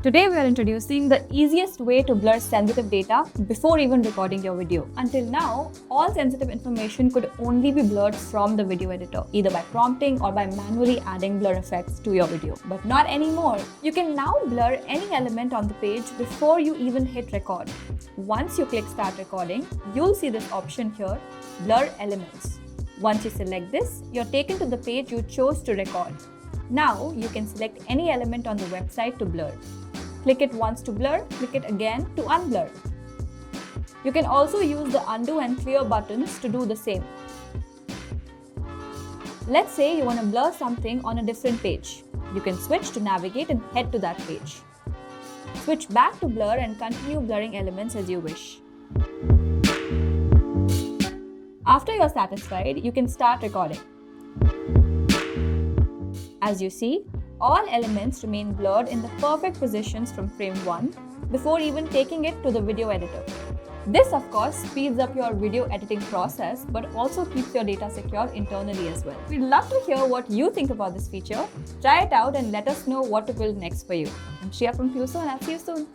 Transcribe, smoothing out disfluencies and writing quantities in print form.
Today we are introducing the easiest way to blur sensitive data before even recording your video. Until now, all sensitive information could only be blurred from the video editor, either by prompting or by manually adding blur effects to your video. But not anymore. You can now blur any element on the page before you even hit record. Once you click Start Recording, you'll see this option here, Blur Elements. Once you select this, you're taken to the page you chose to record. Now you can select any element on the website to blur. Click it once to blur, click it again to unblur. You can also use the undo and clear buttons to do the same. Let's say you want to blur something on a different page. You can switch to navigate and head to that page. Switch back to blur and continue blurring elements as you wish. After you're satisfied, you can start recording. As you see, all elements remain blurred in the perfect positions from frame 1 before even taking it to the video editor. This, of course, speeds up your video editing process but also keeps your data secure internally as well. We'd love to hear what you think about this feature. Try it out and let us know what to build next for you. I'm Shreya from Clueso and I'll see you soon.